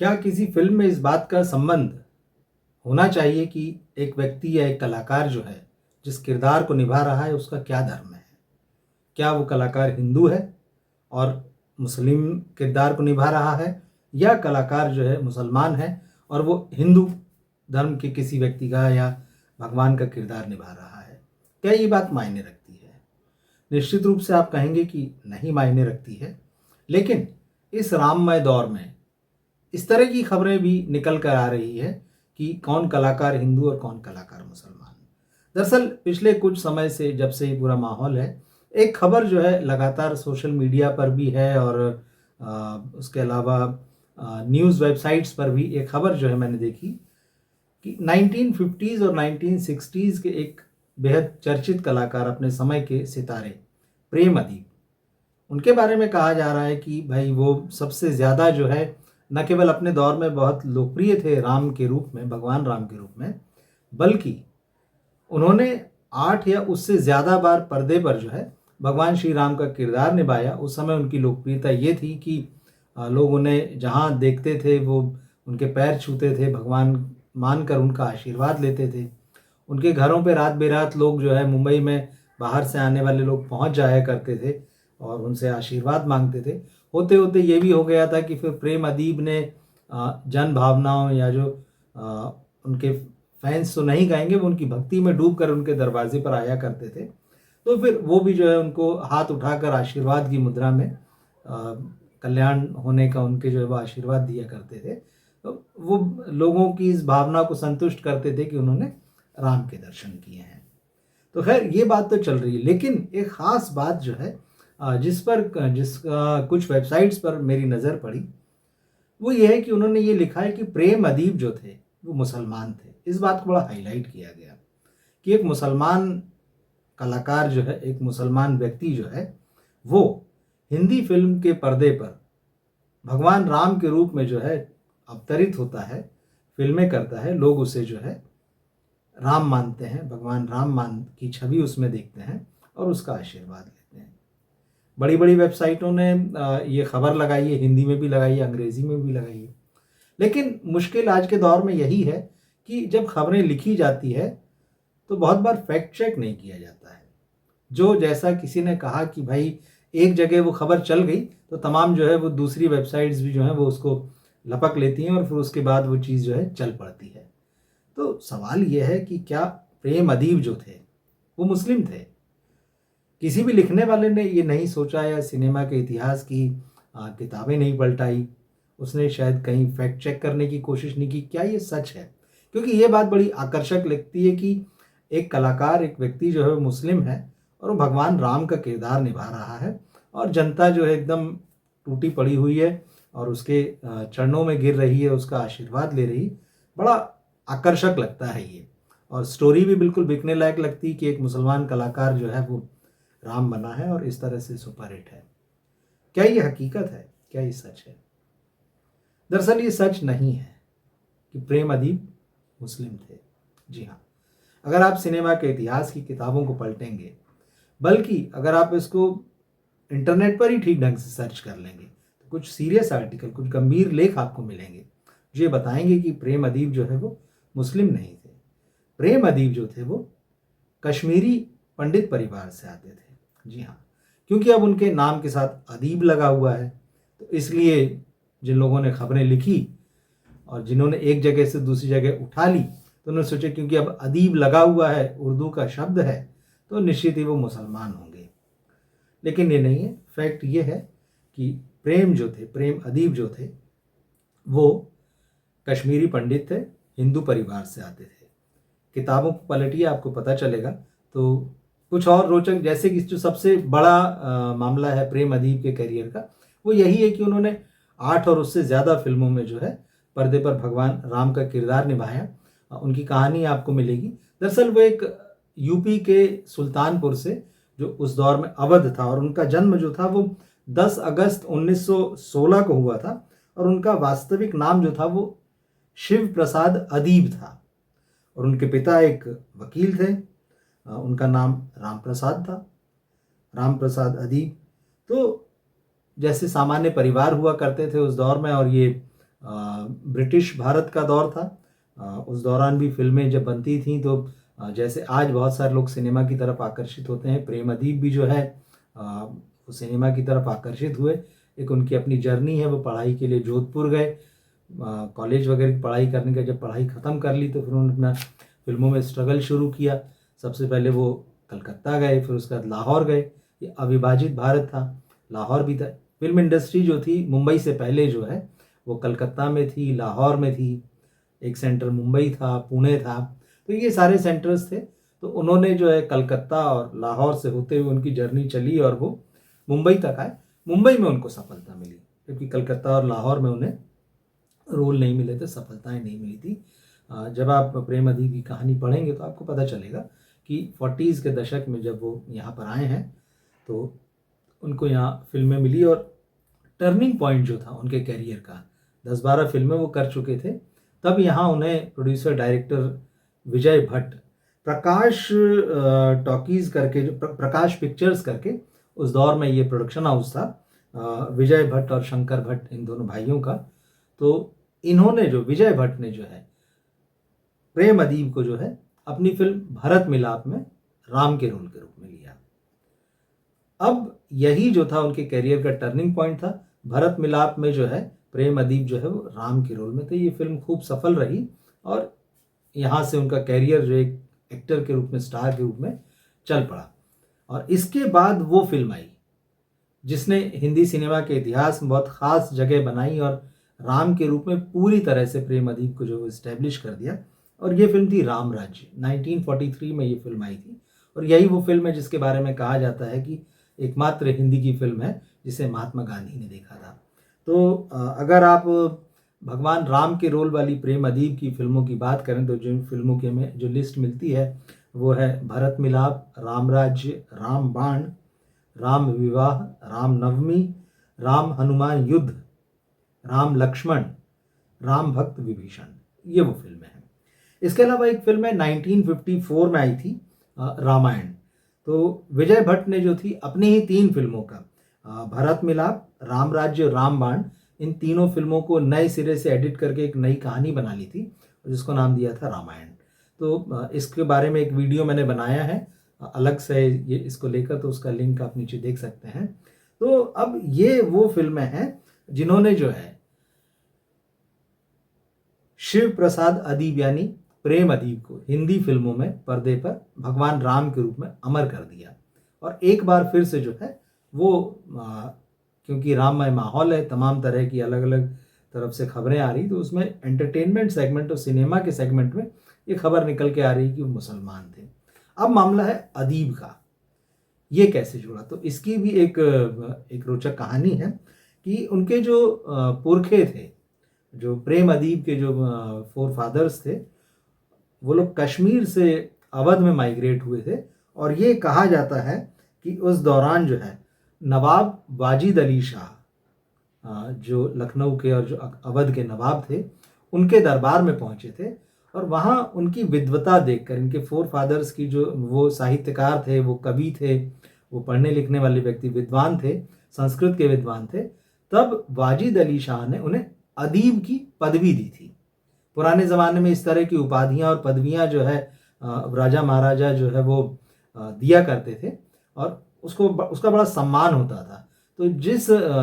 क्या किसी फिल्म में इस बात का संबंध होना चाहिए कि एक व्यक्ति या एक कलाकार जो है, जिस किरदार को निभा रहा है उसका क्या धर्म है? क्या वो कलाकार हिंदू है और मुस्लिम किरदार को निभा रहा है, या कलाकार जो है मुसलमान है और वो हिंदू धर्म के किसी व्यक्ति का या भगवान का किरदार निभा रहा है? क्या ये बात मायने रखती है? निश्चित रूप से आप कहेंगे कि नहीं मायने रखती है, लेकिन इस राममय दौर में इस तरह की खबरें भी निकल कर आ रही है कि कौन कलाकार हिंदू और कौन कलाकार मुसलमान। दरअसल पिछले कुछ समय से, जब से ये पूरा माहौल है, एक खबर जो है लगातार सोशल मीडिया पर भी है और उसके अलावा न्यूज़ वेबसाइट्स पर भी एक खबर जो है मैंने देखी कि 1950s और 1960s के एक बेहद चर्चित कलाकार, अपने समय के सितारे प्रेम अदीब, उनके बारे में कहा जा रहा है कि भाई वो सबसे ज़्यादा जो है न केवल अपने दौर में बहुत लोकप्रिय थे राम के रूप में, भगवान राम के रूप में, बल्कि उन्होंने 8 या उससे ज़्यादा बार पर्दे पर जो है भगवान श्री राम का किरदार निभाया। उस समय उनकी लोकप्रियता ये थी कि लोग उन्हें जहाँ देखते थे वो उनके पैर छूते थे, भगवान मानकर उनका आशीर्वाद लेते थे। उनके घरों पे रात बेरात लोग जो है, मुंबई में बाहर से आने वाले लोग पहुंच जाया करते थे और उनसे आशीर्वाद मांगते थे। होते होते ये भी हो गया था कि फिर प्रेम अदीब ने जन भावनाओं या जो उनके फैंस तो नहीं कहेंगे, वो उनकी भक्ति में डूब कर उनके दरवाजे पर आया करते थे, तो फिर वो भी जो है उनको हाथ उठाकर आशीर्वाद की मुद्रा में कल्याण होने का उनके जो है वो आशीर्वाद दिया करते थे। तो वो लोगों की इस भावना को संतुष्ट करते थे कि उन्होंने राम के दर्शन किए हैं। तो खैर ये बात तो चल रही है, लेकिन एक ख़ास बात जो है जिसका कुछ वेबसाइट्स पर मेरी नज़र पड़ी, वो ये है कि उन्होंने ये लिखा है कि प्रेम अदीब जो थे वो मुसलमान थे। इस बात को बड़ा हाईलाइट किया गया कि एक मुसलमान कलाकार जो है, एक मुसलमान व्यक्ति जो है, वो हिंदी फिल्म के पर्दे पर भगवान राम के रूप में जो है अवतरित होता है, फिल्में करता है, लोग उसे जो है राम मानते हैं, भगवान राम मान की छवि उसमें देखते हैं और उसका आशीर्वाद लेते हैं। बड़ी बड़ी वेबसाइटों ने ये खबर लगाई है, हिंदी में भी लगाई है, अंग्रेज़ी में भी लगाई है। लेकिन मुश्किल आज के दौर में यही है कि जब खबरें लिखी जाती है तो बहुत बार फैक्ट चेक नहीं किया जाता है। जो जैसा किसी ने कहा कि भाई एक जगह वो खबर चल गई तो तमाम जो है वो दूसरी वेबसाइट्स भी जो है वो उसको लपक लेती हैं और फिर उसके बाद वो चीज़ जो है चल पड़ती है। तो सवाल ये है कि क्या प्रेम अदीब जो थे वो मुस्लिम थे? किसी भी लिखने वाले ने ये नहीं सोचा या सिनेमा के इतिहास की किताबें नहीं पलटाई, उसने शायद कहीं फैक्ट चेक करने की कोशिश नहीं की, क्या ये सच है? क्योंकि ये बात बड़ी आकर्षक लगती है कि एक कलाकार, एक व्यक्ति जो है वो मुस्लिम है और वो भगवान राम का किरदार निभा रहा है और जनता जो है एकदम टूटी पड़ी हुई है और उसके चरणों में गिर रही है, उसका आशीर्वाद ले रही। बड़ा आकर्षक लगता है ये, और स्टोरी भी बिल्कुल बिकने लायक लगती है कि एक मुसलमान कलाकार जो है वो राम बना है और इस तरह से सुपरहिट है। क्या ये हकीकत है? क्या ये सच है? दरअसल ये सच नहीं है कि प्रेम अदीब मुस्लिम थे। जी हाँ, अगर आप सिनेमा के इतिहास की किताबों को पलटेंगे, बल्कि अगर आप इसको इंटरनेट पर ही ठीक ढंग से सर्च कर लेंगे, तो कुछ सीरियस आर्टिकल, कुछ गंभीर लेख आपको मिलेंगे जो ये बताएंगे कि प्रेम अदीब जो है वो मुस्लिम नहीं थे। प्रेम अदीब जो थे वो कश्मीरी पंडित परिवार से आते थे। जी हाँ, क्योंकि अब उनके नाम के साथ अदीब लगा हुआ है, तो इसलिए जिन लोगों ने खबरें लिखी और जिन्होंने एक जगह से दूसरी जगह उठा ली, तो उन्होंने सोचा क्योंकि अब अदीब लगा हुआ है, उर्दू का शब्द है, तो निश्चित ही वो मुसलमान होंगे। लेकिन ये नहीं है। फैक्ट ये है कि प्रेम जो थे, प्रेम अदीब जो थे, वो कश्मीरी पंडित थे, हिंदू परिवार से आते थे। किताबों को पलटिए, आपको पता चलेगा। तो कुछ और रोचक, जैसे कि जो सबसे बड़ा मामला है प्रेम अदीब के करियर का, वो यही है कि उन्होंने 8 और उससे ज़्यादा फिल्मों में जो है पर्दे पर भगवान राम का किरदार निभाया। उनकी कहानी आपको मिलेगी। दरअसल वो एक यूपी के सुल्तानपुर से, जो उस दौर में अवध था, और उनका जन्म जो था वो 10 अगस्त 1916 को हुआ था और उनका वास्तविक नाम जो था वो शिव प्रसाद अदीब था और उनके पिता एक वकील थे। उनका नाम राम प्रसाद था, राम प्रसाद अदीब। तो जैसे सामान्य परिवार हुआ करते थे उस दौर में, और ये ब्रिटिश भारत का दौर था। उस दौरान भी फिल्में जब बनती थीं तो जैसे आज बहुत सारे लोग सिनेमा की तरफ आकर्षित होते हैं, प्रेम अदीब भी जो है वो सिनेमा की तरफ आकर्षित हुए। एक उनकी अपनी जर्नी है, वो पढ़ाई के लिए जोधपुर गए, कॉलेज वगैरह की पढ़ाई करने के, जब पढ़ाई ख़त्म कर ली तो फिर उन्होंने अपना फिल्मों में स्ट्रगल शुरू किया। सबसे पहले वो कलकत्ता गए, फिर उसके बाद लाहौर गए। ये अविभाजित भारत था, लाहौर भी था। फिल्म इंडस्ट्री जो थी मुंबई से पहले जो है वो कलकत्ता में थी, लाहौर में थी, एक सेंटर मुंबई था, पुणे था, तो ये सारे सेंटर्स थे। तो उन्होंने जो है कलकत्ता और लाहौर से होते हुए उनकी जर्नी चली और वो मुंबई तक आए। मुंबई में उनको सफलता मिली, क्योंकि कलकत्ता और लाहौर में उन्हें रोल नहीं मिले थे, सफलताएं नहीं मिली थी। जब आप प्रेम अदीब की कहानी पढ़ेंगे तो आपको पता चलेगा कि 40s के दशक में जब वो यहाँ पर आए हैं तो उनको यहाँ फिल्में मिली, और टर्निंग पॉइंट जो था उनके कैरियर का, 10-12 फिल्में वो कर चुके थे, तब यहाँ उन्हें प्रोड्यूसर डायरेक्टर विजय भट्ट, प्रकाश टॉकीज़ करके, जो प्रकाश पिक्चर्स करके उस दौर में ये प्रोडक्शन हाउस था, विजय भट्ट और शंकर भट्ट, इन दोनों भाइयों का। तो इन्होंने जो, विजय भट्ट ने जो है प्रेम अदीब को जो है अपनी फिल्म भरत मिलाप में राम के रोल के रूप में लिया। अब यही जो था उनके करियर का टर्निंग पॉइंट था। भरत मिलाप में जो है प्रेम अदीब जो है वो राम के रोल में थे। ये फिल्म खूब सफल रही और यहाँ से उनका कैरियर जो एक एक्टर के रूप में, स्टार के रूप में चल पड़ा। और इसके बाद वो फिल्म आई जिसने हिंदी सिनेमा के इतिहास में बहुत ख़ास जगह बनाई और राम के रूप में पूरी तरह से प्रेम अदीब को जो इस्टेब्लिश कर दिया। और ये फिल्म थी राम राज्य। 1943 में ये फिल्म आई थी, और यही वो फिल्म है जिसके बारे में कहा जाता है कि एकमात्र हिंदी की फिल्म है जिसे महात्मा गांधी ने देखा था। तो अगर आप भगवान राम के रोल वाली प्रेम अदीब की फिल्मों की बात करें तो जिन फिल्मों की हमें जो लिस्ट मिलती है वो है भरत मिलाप, राम राज्य, राम बाण, राम विवाह, राम नवमी, राम हनुमान युद्ध, राम लक्ष्मण, राम भक्त विभीषण, ये वो फिल्में हैं। इसके अलावा एक फिल्म है 1954 में आई थी, रामायण। तो विजय भट्ट ने जो थी अपनी ही 3 फिल्मों का, भरत मिलाप, राम राज्य और राम बाण, इन तीनों फिल्मों को नए सिरे से एडिट करके एक नई कहानी बना ली थी जिसको नाम दिया था रामायण। तो इसके बारे में एक वीडियो मैंने बनाया है अलग से ये इसको लेकर, तो उसका लिंक आप नीचे देख सकते हैं। तो अब ये वो फिल्में हैं जिन्होंने जो है शिव प्रसाद अदीब यानी प्रेम अदीब को हिंदी फिल्मों में पर्दे पर भगवान राम के रूप में अमर कर दिया। और एक बार फिर से जो है वो क्योंकि राममय माहौल है, तमाम तरह की अलग अलग तरफ से खबरें आ रही, तो उसमें एंटरटेनमेंट सेगमेंट और सिनेमा के सेगमेंट में ये खबर निकल के आ रही कि वो मुसलमान थे। अब मामला है अदीब का, ये कैसे जुड़ा? तो इसकी भी एक रोचक कहानी है कि उनके जो पुरखे थे, जो प्रेम अदीब के जो फोर फादर्स थे, वो लोग कश्मीर से अवध में माइग्रेट हुए थे। और ये कहा जाता है कि उस दौरान जो है नवाब वाजिद अली शाह, जो लखनऊ के और जो अवध के नवाब थे, उनके दरबार में पहुंचे थे। और वहाँ उनकी विद्वता देखकर, इनके फोर फादर्स की जो, वो साहित्यकार थे, वो कवि थे, वो पढ़ने लिखने वाले व्यक्ति, विद्वान थे, संस्कृत के विद्वान थे, तब वाजिद अली शाह ने उन्हें अदीब की पदवी दी थी। पुराने ज़माने में इस तरह की उपाधियाँ और पदवियाँ जो है राजा महाराजा जो है वो दिया करते थे और उसका बड़ा सम्मान होता था। तो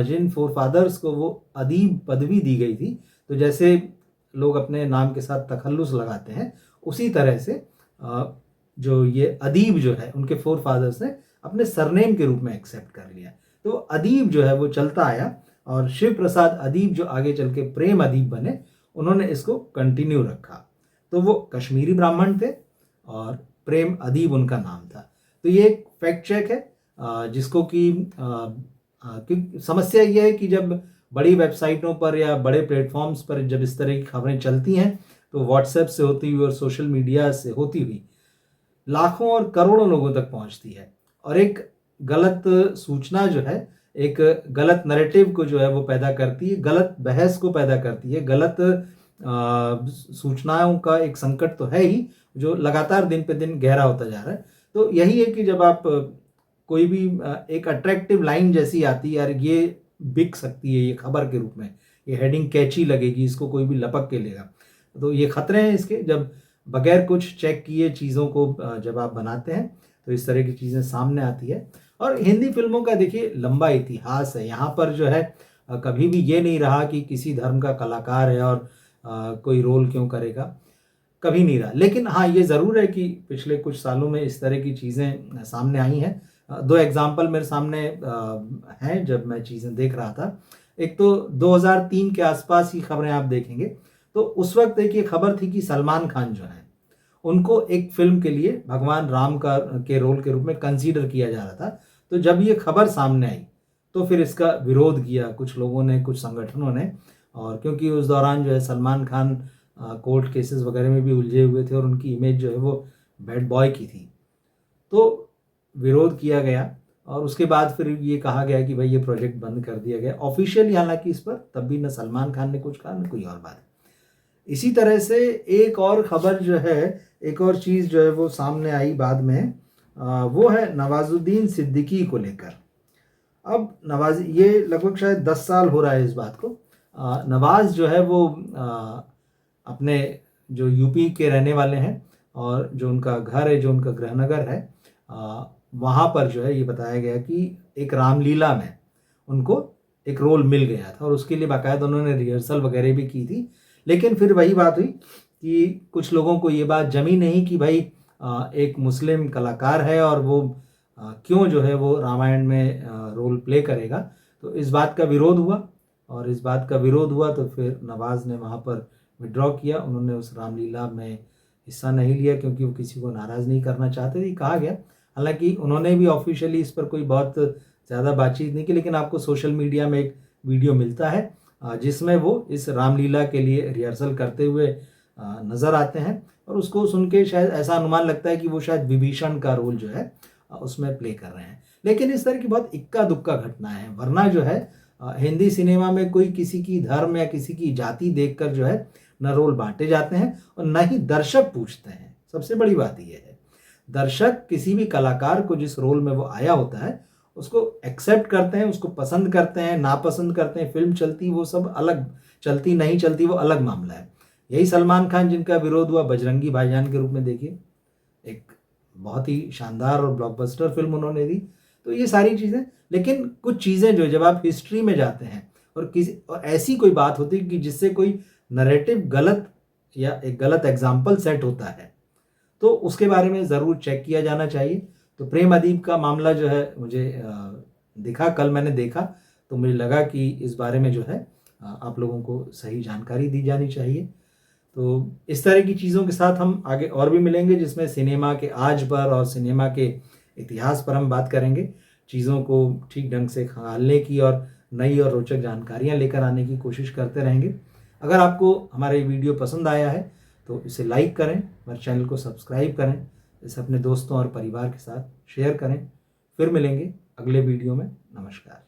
जिन फोर फादर्स को वो अदीब पदवी दी गई थी, तो जैसे लोग अपने नाम के साथ तखल्लुस लगाते हैं, उसी तरह से जो ये अदीब जो है उनके फोर फादर्स ने अपने सरनेम के रूप में एक्सेप्ट कर लिया। तो अदीब जो है वो चलता आया और शिव प्रसाद अदीब जो आगे चल के प्रेम अदीब बने, उन्होंने इसको कंटिन्यू रखा। तो वो कश्मीरी ब्राह्मण थे और प्रेम अदीब उनका नाम था। तो ये एक फैक्ट चेक है जिसको कि समस्या ये है कि जब बड़ी वेबसाइटों पर या बड़े प्लेटफॉर्म्स पर जब इस तरह की खबरें चलती हैं तो व्हाट्सएप से होती हुई और सोशल मीडिया से होती हुई लाखों और करोड़ों लोगों तक पहुंचती है, और एक गलत सूचना जो है एक गलत नैरेटिव को जो है वो पैदा करती है, गलत बहस को पैदा करती है, गलत सूचनाओं का एक संकट तो है ही जो लगातार दिन पे दिन गहरा होता जा रहा है। तो यही है कि जब आप कोई भी एक अट्रैक्टिव लाइन जैसी आती है, यार ये बिक सकती है ये खबर के रूप में, ये हेडिंग कैची लगेगी, इसको कोई भी लपक के लेगा। तो ये खतरे हैं इसके, जब बगैर कुछ चेक किए चीज़ों को जब आप बनाते हैं तो इस तरह की चीज़ें सामने आती है। और हिंदी फिल्मों का देखिए लंबा इतिहास है, यहाँ पर जो है कभी भी ये नहीं रहा कि किसी धर्म का कलाकार है और कोई रोल क्यों करेगा, कभी नहीं रहा। लेकिन हाँ, ये ज़रूर है कि पिछले कुछ सालों में इस तरह की चीज़ें सामने आई हैं। 2 एग्ज़ाम्पल मेरे सामने हैं जब मैं चीज़ें देख रहा था। एक तो 2003 के आसपास की खबरें आप देखेंगे, तो उस वक़्त एक ये खबर थी कि सलमान खान जो हैं, उनको एक फ़िल्म के लिए भगवान राम के रोल के रूप में कंसीडर किया जा रहा था। तो जब ये खबर सामने आई, तो फिर इसका विरोध किया कुछ लोगों ने, कुछ संगठनों ने। और क्योंकि उस दौरान जो है सलमान खान कोर्ट केसेस वगैरह में भी उलझे हुए थे और उनकी इमेज जो है वो बैड बॉय की थी, तो विरोध किया गया और उसके बाद फिर ये कहा गया कि भाई ये प्रोजेक्ट बंद कर दिया गया ऑफिशियली। हालांकि इस पर तब भी न सलमान खान ने कुछ कहा न कोई और बात। इसी तरह से एक और खबर जो है, एक और चीज़ जो है वो सामने आई बाद में, वो है नवाजुद्दीन सिद्दीकी को लेकर। अब नवाज, ये लगभग शायद 10 साल हो रहा है इस बात को। नवाज जो है वो अपने जो यूपी के रहने वाले हैं और जो उनका घर है, जो उनका गृहनगर है, वहाँ पर जो है ये बताया गया कि एक रामलीला में उनको एक रोल मिल गया था और उसके लिए बाकायदा उन्होंने रिहर्सल वगैरह भी की थी। लेकिन फिर वही बात हुई कि कुछ लोगों को ये बात जमी नहीं कि भाई एक मुस्लिम कलाकार है और वो क्यों जो है वो रामायण में रोल प्ले करेगा। तो इस बात का विरोध हुआ और इस बात का विरोध हुआ तो फिर नवाज ने वहाँ पर विड्रॉ किया। उन्होंने उस रामलीला में हिस्सा नहीं लिया क्योंकि वो किसी को नाराज़ नहीं करना चाहते थे, कहा गया। हालांकि उन्होंने भी ऑफिशियली इस पर कोई बहुत ज़्यादा बातचीत नहीं की, लेकिन आपको सोशल मीडिया में एक वीडियो मिलता है जिसमें वो इस रामलीला के लिए रिहर्सल करते हुए नज़र आते हैं और उसको सुन के शायद ऐसा अनुमान लगता है कि वो शायद विभीषण का रोल जो है उसमें प्ले कर रहे हैं। लेकिन इस तरह की बहुत इक्का दुक्का घटना है, वरना जो है हिंदी सिनेमा में कोई किसी की धर्म या किसी की जाति देखकर जो है न रोल बांटे जाते हैं और न ही दर्शक पूछते हैं। सबसे बड़ी बात यह है, दर्शक किसी भी कलाकार को जिस रोल में वो आया होता है उसको एक्सेप्ट करते हैं, उसको पसंद करते हैं, नापसंद करते हैं। फिल्म चलती वो सब अलग, चलती नहीं चलती वो अलग मामला है। यही सलमान खान जिनका विरोध हुआ बजरंगी भाईजान के रूप में, देखिए एक बहुत ही शानदार और ब्लॉकबस्टर फिल्म उन्होंने दी। तो ये सारी चीज़ें, लेकिन कुछ चीज़ें जो जब आप हिस्ट्री में जाते हैं और ऐसी कोई बात होती है कि जिससे कोई नैरेटिव गलत या एक गलत एग्जाम्पल सेट होता है, तो उसके बारे में ज़रूर चेक किया जाना चाहिए। तो प्रेम अदीब का मामला जो है मुझे दिखा, कल मैंने देखा, तो मुझे लगा कि इस बारे में जो है आप लोगों को सही जानकारी दी जानी चाहिए। तो इस तरह की चीज़ों के साथ हम आगे और भी मिलेंगे जिसमें सिनेमा के आज पर और सिनेमा के इतिहास पर हम बात करेंगे। चीज़ों को ठीक ढंग से खंगालने की और नई और रोचक जानकारियाँ लेकर आने की कोशिश करते रहेंगे। अगर आपको हमारा ये वीडियो पसंद आया है तो इसे लाइक करें, हमारे चैनल को सब्सक्राइब करें, इसे अपने दोस्तों और परिवार के साथ शेयर करें। फिर मिलेंगे अगले वीडियो में। नमस्कार।